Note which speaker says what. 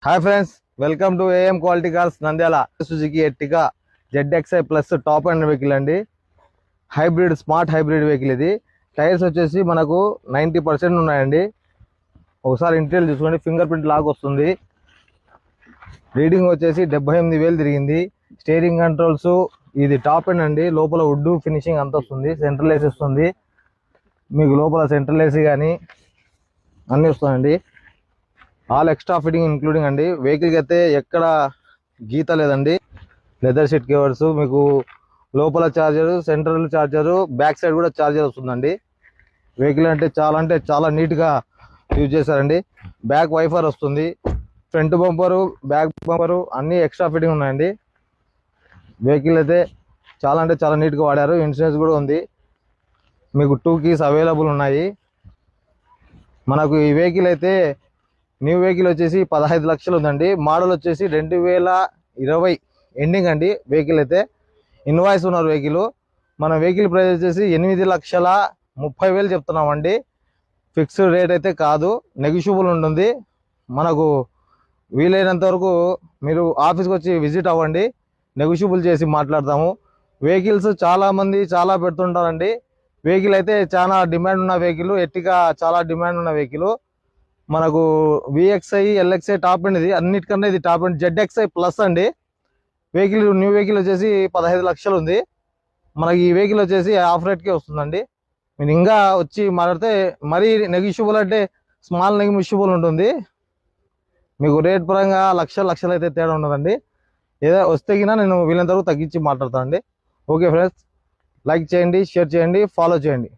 Speaker 1: Hi friends, welcome to AM quality cars Nandyal. Suzuki Ertiga ZXi plus top and vehicle అండి. Hybrid, smart hybrid vehicle ఇది. Tyres వచ్చేసి మనకు 90% ఉన్నాయండి. ఒకసారి interior చూసుకోండి, ఫింగర్ ప్రింట్ లాగా వస్తుంది. రీడింగ్ వచ్చేసి 78,000 తిరిగింది. స్టీరింగ్ కంట్రోల్స్, ఇది టాప్ అండ్ అండి. లోపల వుడ్ ఫినిషింగ్ అంత వస్తుంది. సెంట్రల్ ఏసీ వస్తుంది మీకు, లోపల సెంట్రల్ ఏసీ కానీ అన్నీ వస్తాయండి. ఆల్ ఎక్స్ట్రా ఫిట్టింగ్ ఇంక్లూడింగ్ అండి. వెహికల్కి అయితే ఎక్కడ గీత లేదండి. లెదర్ సీట్ కవర్స్, మీకు లోపల charger, central charger, back side కూడా ఛార్జర్ వస్తుందండి. వెహికల్ అంటే చాలా నీట్గా యూజ్ చేశారండి. బ్యాక్ వైఫర్ వస్తుంది, ఫ్రంట్ బంపరు, బ్యాక్ బంపరు అన్నీ ఎక్స్ట్రా ఫిట్టింగ్ ఉన్నాయండి. వెహికల్ అయితే చాలా నీట్గా వాడారు. ఇన్సూరెన్స్ కూడా ఉంది. మీకు 2 keys అవైలబుల్ ఉన్నాయి. మనకు ఈ వెహికల్ అయితే న్యూ వెహికల్ వచ్చేసి 15 లక్షలు ఉందండి. మోడల్ వచ్చేసి 2020 ఎండింగ్ అండి. వెహికల్ అయితే ఇన్వాయిస్ ఉన్నారు వెహికల్. మన వెహికల్ ప్రైస్ వచ్చేసి 8,30,000 చెప్తున్నామండి. ఫిక్స్డ్ రేట్ అయితే కాదు, నెగిషియబుల్ ఉంటుంది. మనకు వీలైనంత వరకు మీరు ఆఫీస్కి వచ్చి విజిట్ అవ్వండి, నెగిషియబుల్ చేసి మాట్లాడతాము. వెహికల్స్ చాలామంది చాలా పెడుతుంటారండి. వెహికల్ అయితే చాలా డిమాండ్ ఉన్న వెహికల్, ఎర్టిగా చాలా డిమాండ్ ఉన్న వెహికల్. మనకు VXi, LXi టాప్ అండ్, ఇది అన్నిటికన్నా ఇది టాప్ అండ్. ZXi ప్లస్ అండి. వెహికల్ న్యూ వెహికల్ వచ్చేసి 15 లక్షలు ఉంది. మనకి ఈ వెహికల్ వచ్చేసి ఆఫ్ రేట్కే వస్తుందండి. మీరు ఇంకా వచ్చి మాట్లాడితే మరీ నెగిషియబుల్ అంటే స్మాల్ నెగిషియబుల్ ఉంటుంది. మీకు రేట్ పరంగా లక్షలు అయితే తేడా ఉండదండి. ఏదో వస్తే కినా నేను వీళ్ళంతవరకు తగ్గించి మాట్లాడతానండి. ఓకే ఫ్రెండ్స్, లైక్ చేయండి, షేర్ చేయండి, ఫాలో చేయండి.